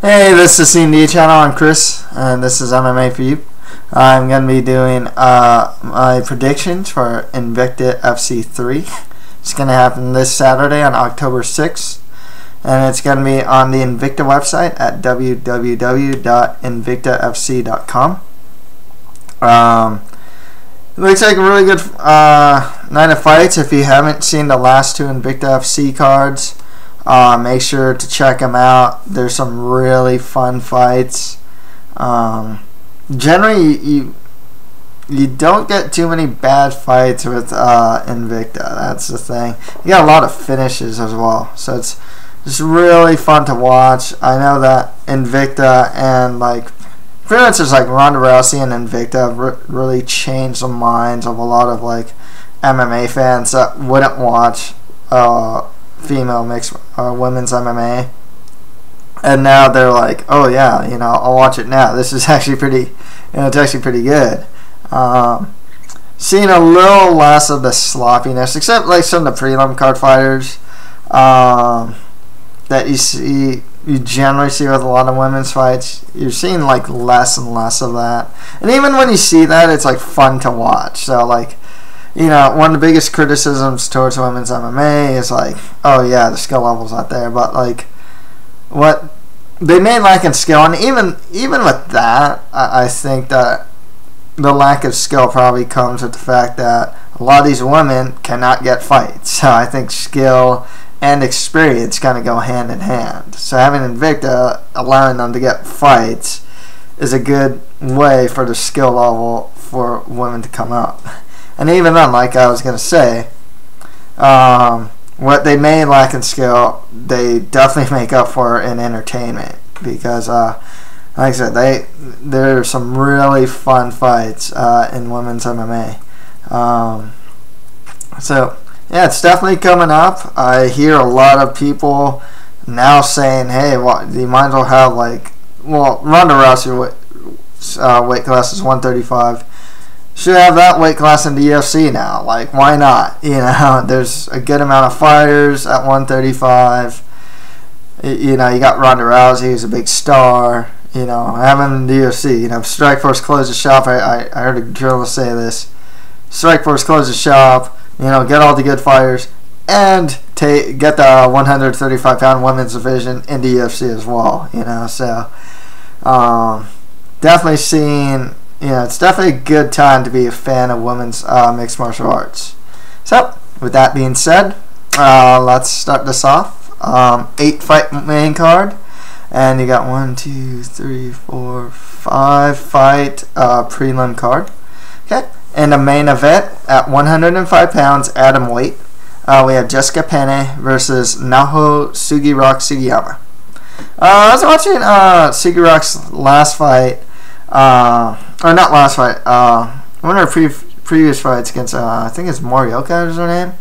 Hey, this is C&D channel. I'm Chris, and this is MMA for you. I'm going to be doing my predictions for InvictaFC 3. It's going to happen this Saturday on October 6th, and it's going to be on the Invicta website at www.invictafc.com. It looks like a really good night of fights. If you haven't seen the last two InvictaFC cards, make sure to check them out. There's some really fun fights. Generally, you don't get too many bad fights with Invicta. That's the thing. You got a lot of finishes as well, so it's just really fun to watch. I know that Invicta and pretty much just Ronda Rousey and Invicta have really changed the minds of a lot of MMA fans that wouldn't watch female mixed women's MMA, and now they're like, oh yeah, I'll watch it now. This is actually pretty, it's actually pretty good. Seeing a little less of the sloppiness, except some of the prelim card fighters that you generally see with a lot of women's fights. You're seeing less and less of that, and even when you see that, it's fun to watch. So one of the biggest criticisms towards women's MMA is oh yeah, the skill level's not there, but what they may lack in skill, and even with that, I think that the lack of skill probably comes with the fact that a lot of these women cannot get fights. So I think skill and experience kind of go hand in hand. So having Invicta allowing them to get fights is a good way for the skill level for women to come up. And even then, like I was going to say, what they may lack in skill, they definitely make up for in entertainment. Because, like I said, there are some really fun fights in women's MMA. So, yeah, it's definitely coming up. I hear a lot of people now saying, hey, you might as well have, Ronda Rousey weight class is 135. Should have that weight class in the UFC now. Why not? There's a good amount of fighters at 135. You got Ronda Rousey, who's a big star. Having in the UFC. Strikeforce closed the shop. I heard a journalist say this. Strikeforce closed the shop. Get all the good fighters and get the 135-pound women's division in the UFC as well. So definitely seeing. It's definitely a good time to be a fan of women's mixed martial arts. So, with that being said, let's start this off. 8-fight main card. And you got 5 fight prelim card. Okay. And the main event at 105 pounds atom weight, we have Jessica Penne versus Naho Sugi Rock Sugiyama. I was watching Sugi Rock's last fight. Or not last fight, one of her previous fights against, I think it's Morioka is her name.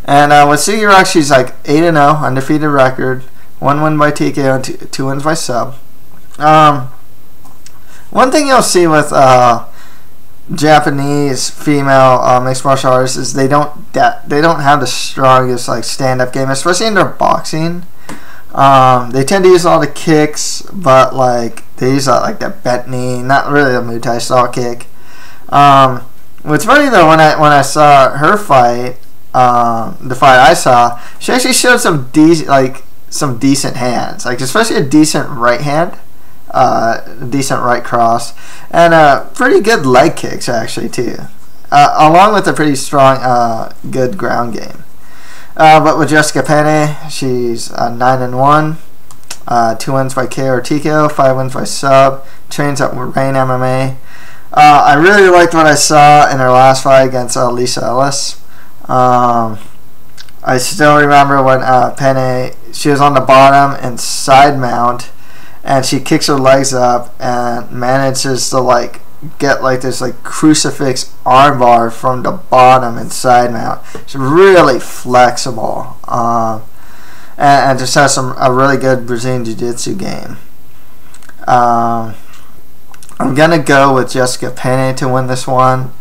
And with Sugi Rock, she's 8-0, undefeated record, 1 win by TKO and 2 wins by sub. One thing you'll see with Japanese female mixed martial artists is they don't have the strongest stand-up game, especially in their boxing. They tend to use all the kicks, but they use that bent knee, not really a Muay Thai style kick. What's funny though, when I saw her fight, the fight I saw, she actually showed some decent hands, especially a decent right hand, a decent right cross, and pretty good leg kicks actually too, along with a pretty strong, good ground game. But with Jessica Penne, she's 9-1, 2 wins by KO or TKO, 5 wins by sub, trains at Rain MMA. I really liked what I saw in her last fight against Lisa Ellis. I still remember when Penne, she was on the bottom and side mount, and she kicks her legs up and manages to get this crucifix armbar from the bottom and side mount. It's really flexible, and just has a really good Brazilian Jiu-Jitsu game. I'm gonna go with Jessica Penne to win this one.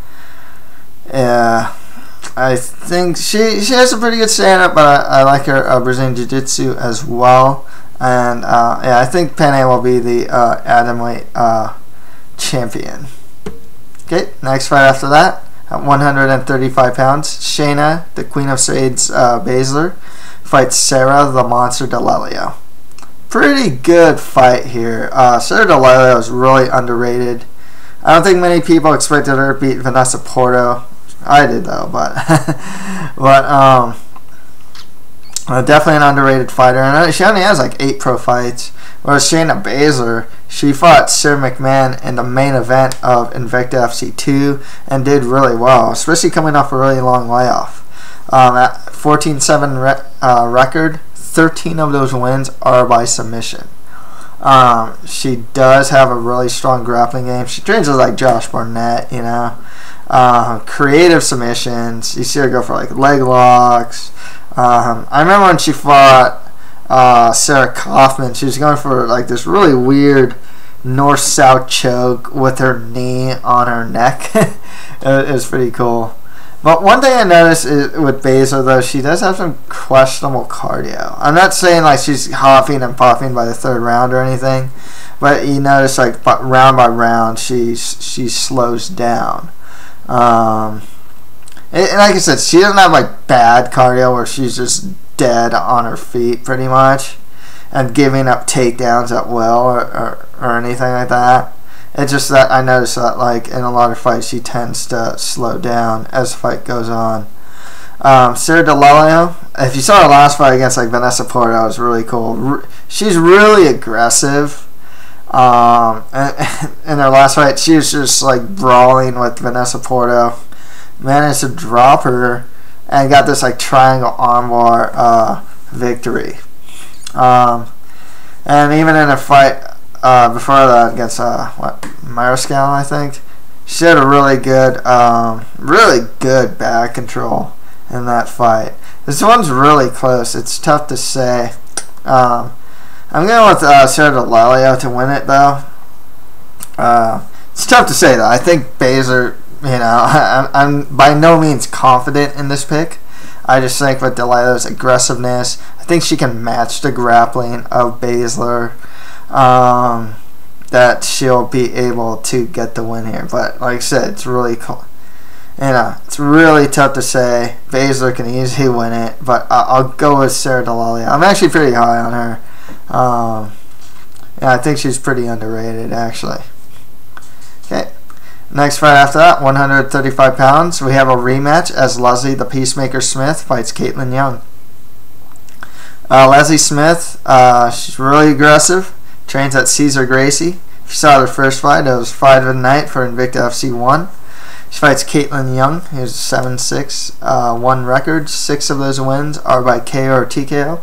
I think she has a pretty good stand-up, but I like her Brazilian Jiu-Jitsu as well. And yeah, I think Penne will be the atomweight champion. Okay, next fight after that, at 135 pounds, Shayna, the Queen of Spades Baszler, fights Sarah, the Monster Daly. Pretty good fight here. Sarah Daly is really underrated. I don't think many people expected her to beat Vanessa Porto. I did though, but definitely an underrated fighter. And she only has like 8 pro fights. Whereas Shayna Baszler, she fought Sarah McMahon in the main event of InvictaFC 2 and did really well, especially coming off a really long layoff. At 14-7 record, 13 of those wins are by submission. She does have a really strong grappling game. She trains with like Josh Barnett, you know. Creative submissions. You see her go for like leg locks. I remember when she fought Sarah Kaufman, she was going for like this really weird north-south choke with her knee on her neck. It was pretty cool. But one thing I noticed is with Baszler, though, she does have some questionable cardio. I'm not saying like she's huffing and puffing by the 3rd round or anything, but you notice like round by round she slows down. And like I said, she doesn't have like bad cardio where she's just dead on her feet pretty much and giving up takedowns at will or anything like that. It's just that I noticed that like in a lot of fights she tends to slow down as the fight goes on. Sarah Daly, if you saw her last fight against like Vanessa Porto, it was really cool. She's really aggressive. In her last fight, she was just like brawling with Vanessa Porto. Managed to drop her and got this like triangle armbar victory. And even in a fight before that against Mariscal, I think, she had a really good back control in that fight. This one's really close. It's tough to say. I'm going with Sarah Daly to win it though. It's tough to say though. I think Baszler, you know, I'm by no means confident in this pick. I just think with Delila's aggressiveness, I think she can match the grappling of Baszler. That she'll be able to get the win here. But like I said, it's really cool. You know, it's really tough to say. Baszler can easily win it, but I'll go with Sarah Daly. I'm actually pretty high on her. Yeah, I think she's pretty underrated actually. Okay. Next fight after that, 135 pounds. We have a rematch as Lacey, the Peacemaker Smith, fights Kaitlin Young. Lacey Smith, she's really aggressive. Trains at Cesar Gracie. If you saw their first fight, it was fight of the night for InvictaFC 1. She fights Kaitlin Young, who's 7-6, 1 record. 6 of those wins are by KO or TKO.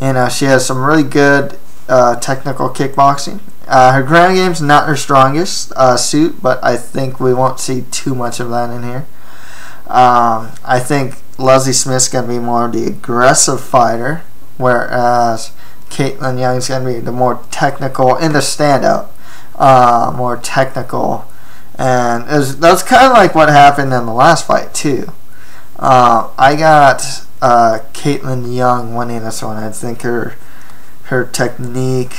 You know, she has some really good technical kickboxing. Her ground game's not her strongest suit, but I think we won't see too much of that in here. I think Lacey Smith's going to be more of the aggressive fighter, whereas Kaitlin Young's going to be the more technical in the standout, more technical. And that's kind of like what happened in the last fight too. I got Kaitlin Young winning this one. I think her technique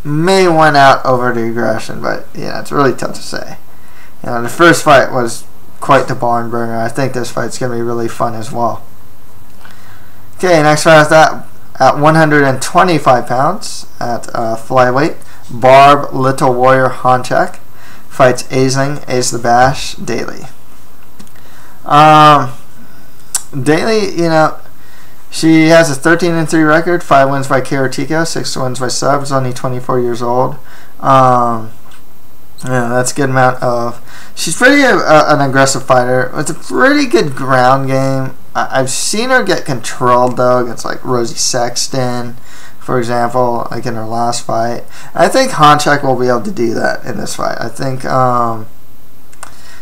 may win out over the aggression, but yeah, it's really tough to say. You know, the first fight was quite the barn burner. I think this fight's going to be really fun as well. Okay, next fight after that, at 125 pounds at flyweight, Barb Little Warrior Honchak fights Ace the Bash Daly. Daly, you know, she has a 13-3 record, 5 wins by KO or TKO, 6 wins by subs, only 24 years old. Yeah, that's a good amount of... She's pretty an aggressive fighter. It's a pretty good ground game. I've seen her get controlled, though, against, like, Rosie Sexton, for example, like in her last fight. I think Honchak will be able to do that in this fight. I think, you know,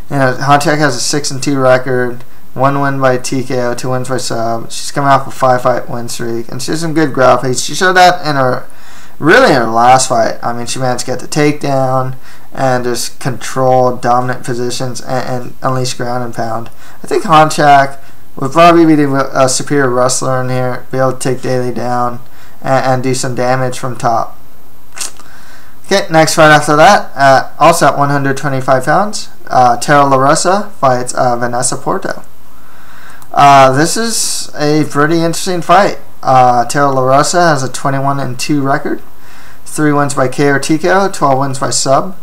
Honchak has a 6-2 record, 1 win by TKO, 2 wins by sub. She's coming off a 5-fight win streak, and she has some good grappling. She showed that in her really in her last fight, I mean, she managed to get the takedown and just control dominant positions and unleash ground and pound. I think Honchak would probably be a superior wrestler in here, be able to take Daly down and do some damage from top. Okay, next fight after that, also at 125 pounds, LaRosa fights Vanessa Porto. This is a pretty interesting fight. LaRosa has a 21-2 record, 3 wins by KO or TKO, 12 wins by sub.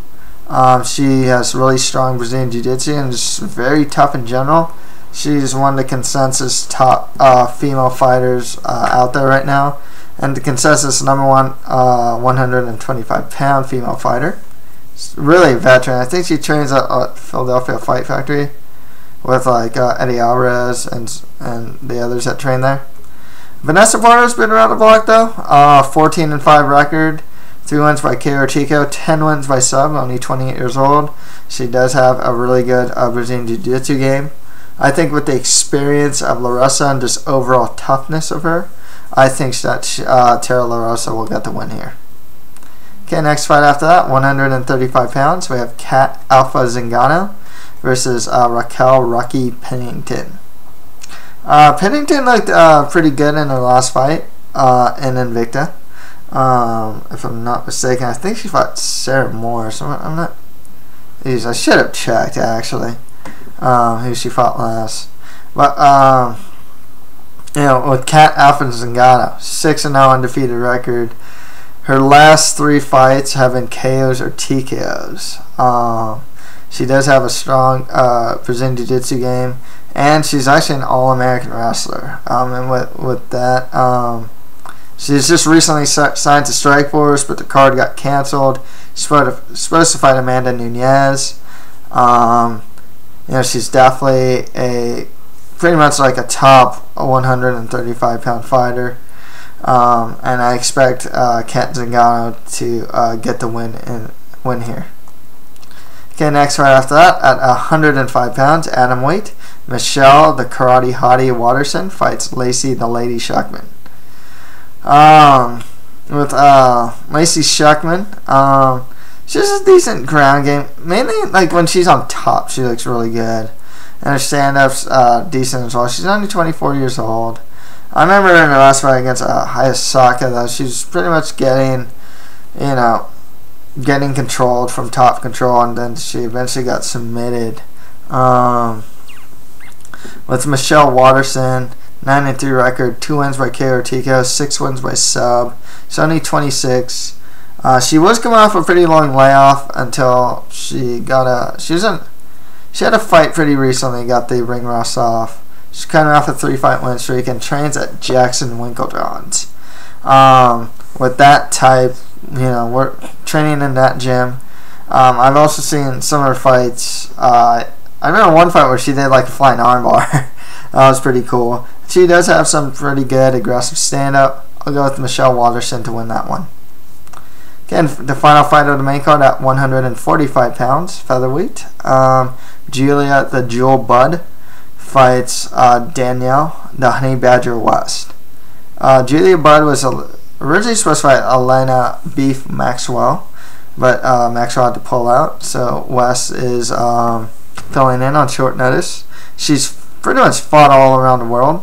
She has really strong Brazilian Jiu-Jitsu and is very tough in general. She's one of the consensus top female fighters out there right now, and the consensus number one 125-pound female fighter. She's really a veteran. I think she trains at Philadelphia Fight Factory with like Eddie Alvarez and the others that train there. Vanessa Porto's been around the block though. 14-5 record, 3 wins by KO or TKO, 10 wins by sub. Only 28 years old. She does have a really good Brazilian Jiu-Jitsu game. I think with the experience of LaRosa and just overall toughness of her, I think that LaRosa will get the win here. Okay, next fight after that, 135 pounds. We have Cat Alpha Zingano versus Raquel Rocky Pennington. Pennington looked pretty good in her last fight in Invicta. If I'm not mistaken, I think she fought Sarah Moore. So I'm not. Geez, I should have checked actually who she fought last. But you know, with Cat Alpha Zingano, 6-0 undefeated record. Her last 3 fights have been KOs or TKOs. She does have a strong Brazilian Jiu-Jitsu game, and she's actually an All-American wrestler. And with that, she's just recently signed to Strikeforce, but the card got canceled. She's supposed to fight Amanda Nunes. You know, she's definitely pretty much like a top 135-pound fighter. And I expect Cat Zingano to get the win here. Okay, next right after that, at 105 pounds, atom weight, Michelle, the Karate Hottie Waterson, fights Lacey, the Ladie Schuckman. With Lacey Schuckman, she has a decent ground game. Mainly, like, when she's on top, she looks really good. And her stand-up's decent as well. She's only 24 years old. I remember in her last fight against Hayasaka, though, she was pretty much getting controlled from top control, and then she eventually got submitted. With Michelle Waterson, 9-3 record, 2 wins by KO or TKO, 6 wins by sub. She's only 26. She was coming off a pretty long layoff until she had a fight pretty recently, got the ring rust off. She's coming off a 3-fight win streak and trains at Jackson Winklejohn's. With that type, you know, we're training in that gym. I've also seen some of her fights. I remember one fight where she did like a flying armbar. That was pretty cool. She does have some pretty good aggressive stand-up. I'll go with Michelle Waterson to win that one. Again, the final fight of the main card at 145 pounds, featherweight. Julia, the Jewel Bud, fights Danielle, the Honey Badger West. Julia Budd was originally supposed to fight Elena Beef Maxwell, but Maxwell had to pull out, so West is filling in on short notice. She's pretty much fought all around the world,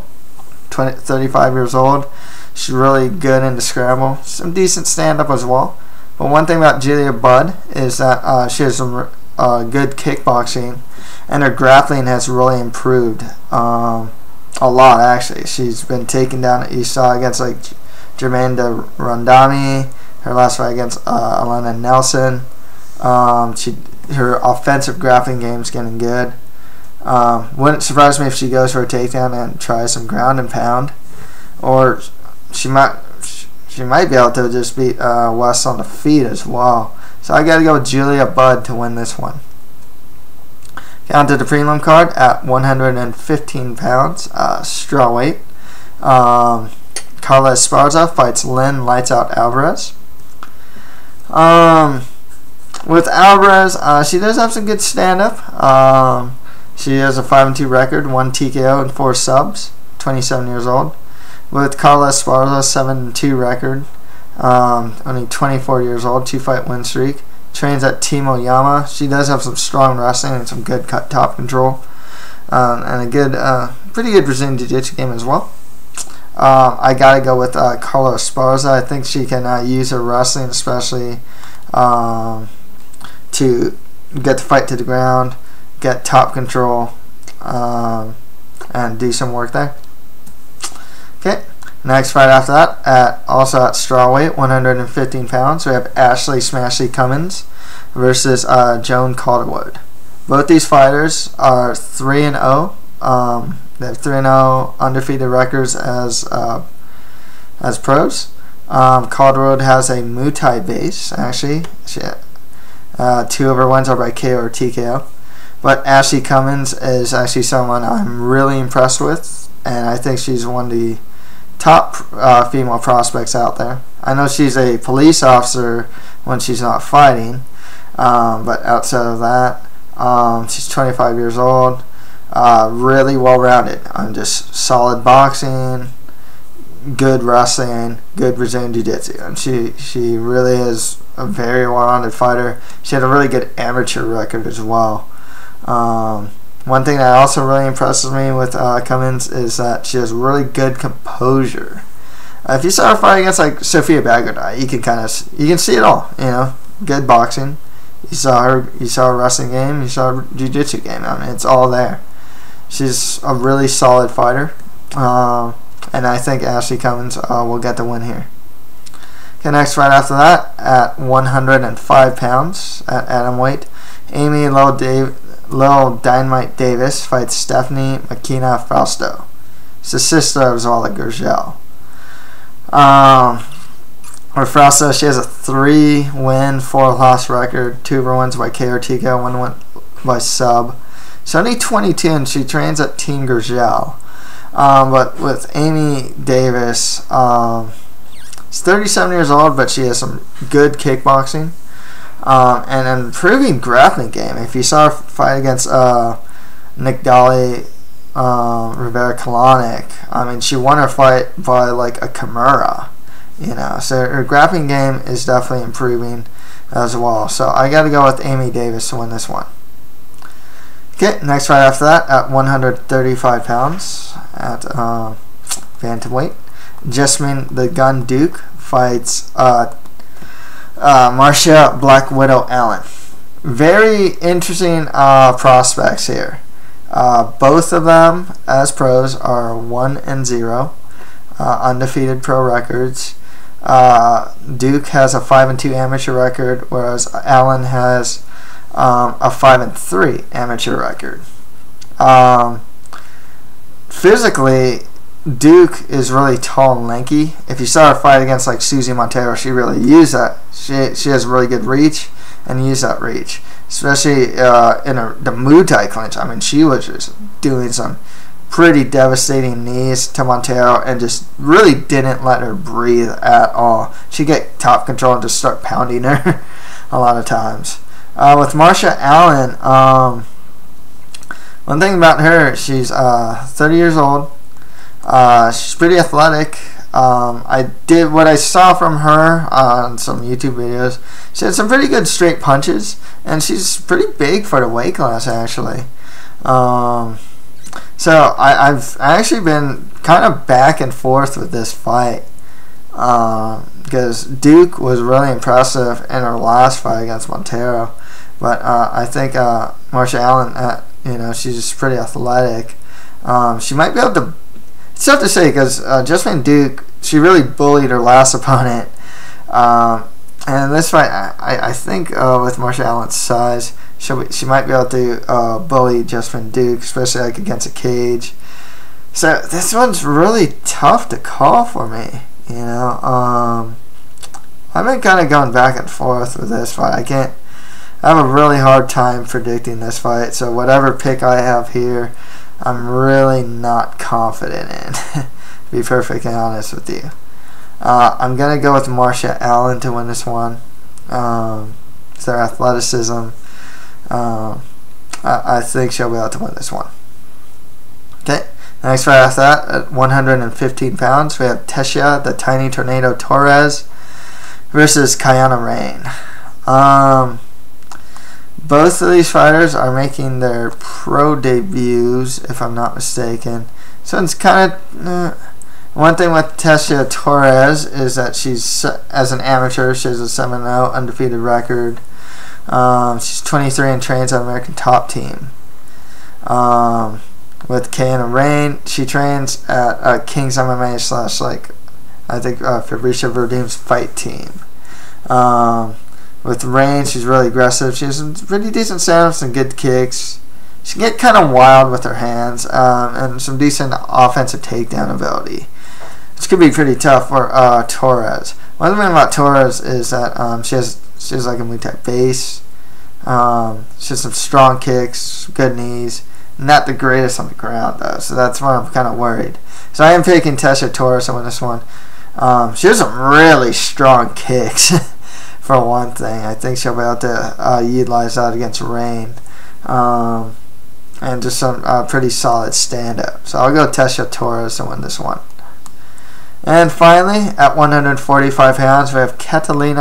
35 years old. She's really good in the scramble, some decent stand-up as well. But one thing about Julia Budd is that she has some good kickboxing, and her grappling has really improved a lot, actually. She's been taken down at Esau against like Jermaine de Rondami, her last fight against Elena Nelson. Her offensive grappling game is getting good. Wouldn't surprise me if she goes for a takedown and tries some ground and pound, or she might be able to just beat West on the feet as well. So I got to go with Julia Budd to win this one. On to the prelim card at 115 pounds, strawweight. Carla Esparza fights Lynn Lights Out Alvarez. With Alvarez, she does have some good stand-up. She has a 5-2 record, 1 TKO and 4 subs, 27 years old. With Carla Esparza, 7-2 record, Only 24 years old, 2-fight win streak. Trains at Team Oyama. She does have some strong wrestling and some good top control. And a good, pretty good Brazilian Jiu-Jitsu game as well. I gotta go with Carla Esparza. I think she can use her wrestling, especially to get the fight to the ground, get top control, and do some work there. Okay, next fight after that, also at strawweight, 115 pounds, we have Ashley Smashley Cummins versus Joan Calderwood. Both these fighters are 3-0. They have 3-0 undefeated records as pros. Calderwood has a Muay Thai base, actually. 2 of her wins are by KO or TKO. But Ashley Cummins is actually someone I'm really impressed with, and I think she's one of the top female prospects out there. I know she's a police officer when she's not fighting, but outside of that, she's 25 years old, really well-rounded. Just solid boxing, good wrestling, good Brazilian Jiu-Jitsu, and she really is a very well-rounded fighter. She had a really good amateur record as well. One thing that also really impresses me with Cummins is that she has really good composure. If you saw her fight against like Sofia Bagardai, you can see it all. You know, good boxing. You saw her wrestling game. You saw her jiu-jitsu game. I mean, it's all there. She's a really solid fighter, and I think Ashley Cummins will get the win here. Okay, next fight after that, at 105 pounds at atomweight, Amy Lil Dynamite Davis fights Stephanie Makina Fausto. She's the sister of Zala Gurgel. With Fausto, she has a 3-win, 4-loss record. 2 of her wins by KO or TKO, 1 win by sub. She's only 22 and she trains at Team Gurgel. But with Amy Davis, she's 37 years old, but she has some good kickboxing. And an improving grappling game. If you saw her fight against Nick Daly, Rivera Kalanick, I mean, she won her fight by like a Kimura, you know. So her grappling game is definitely improving as well. So I got to go with Amy Davis to win this one. Okay, next fight after that, at 135 pounds at bantamweight, Jasmine the Gun Duke fights Marcia Black Widow Allen. Very interesting prospects here. Both of them, as pros, are 1-0, undefeated pro records. Duke has a 5-2 amateur record, whereas Allen has a 5-3 amateur record. Physically, Duke is really tall and lanky. If you saw her fight against like Susie Montero, she really used that. She has really good reach and used that reach, especially in the Muay Thai clinch. I mean, she was just doing some pretty devastating knees to Montero and just really didn't let her breathe at all. She'd get top control and just start pounding her a lot of times. With Marcia Allen, one thing about her, she's 30 years old. She's pretty athletic. What I saw from her on some YouTube videos. She had some pretty good straight punches, and she's pretty big for the weight class, actually. So I've actually been kind of back and forth with this fight, because Duke was really impressive in her last fight against Montero, but I think Marcia Allen, you know, she's just pretty athletic. She might be able to. It's tough to say because Jasmine Duke, she really bullied her last opponent. And this fight, I think with Marcia Allen's size, she might be able to bully Jasmine Duke, especially like against a cage. So this one's really tough to call for me. You know, I've been kind of going back and forth with this fight. I have a really hard time predicting this fight. So whatever pick I have here, I'm really not confident in, to be perfectly honest with you. I'm going to go with Marcia Allen to win this one. It's their athleticism. I think she'll be able to win this one. Okay, next fight after that, at 115 pounds, we have Tessia, the Tiny Tornado Torres, versus Kiana Rain. Both of these fighters are making their pro debuts, if I'm not mistaken. So it's kind of one thing with Tessia Torres is that she's, as an amateur, she has a 7-0 undefeated record. She's 23 and trains on American Top Team. With Kiana Rain, she trains at King's MMA / I think Fabricia Verdum's fight team. With Rain, she's really aggressive. She has some pretty decent stand-ups and good kicks. She can get kind of wild with her hands, and some decent offensive takedown ability. This could be pretty tough for Torres. One thing about Torres is that she has like a Muay Thai base. She has some strong kicks, good knees. Not the greatest on the ground though, so that's why I'm kind of worried. So I am picking Tessia Torres to win this one. She has some really strong kicks. For one thing, I think she'll be able to utilize that against Rain. And just some pretty solid stand-up. So I'll go Tessia Torres to win this one. And finally, at 145 pounds, we have Kaitlin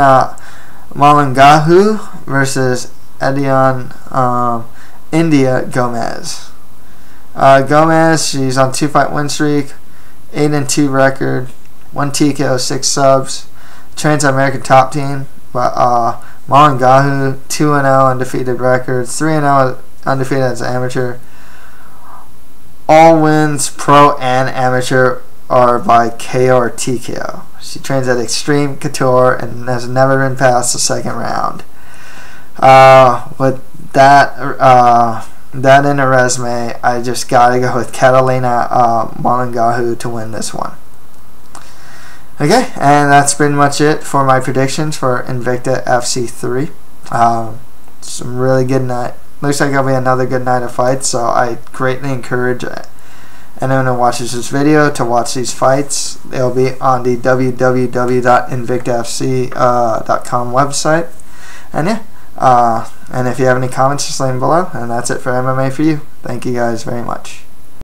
Malangahu versus Edion India Gomez. Gomez, she's on 2-fight win streak, 8-2 record, 1 TKO, 6 subs, trains on American Top Team. But Malangahu, 2-0 undefeated record, 3-0 undefeated as an amateur. All wins, pro and amateur, are by KO or TKO. She trains at Extreme Couture and has never been past the second round. With that in her resume, I just gotta go with Kaitlin Malangahu to win this one. Okay, and that's pretty much it for my predictions for InvictaFC 3. Some really good night. Looks like it'll be another good night of fights, so I greatly encourage anyone who watches this video to watch these fights. They'll be on the www.invictafc.com website. And yeah, and if you have any comments, just leave them below. And that's it for MMA for you. Thank you guys very much.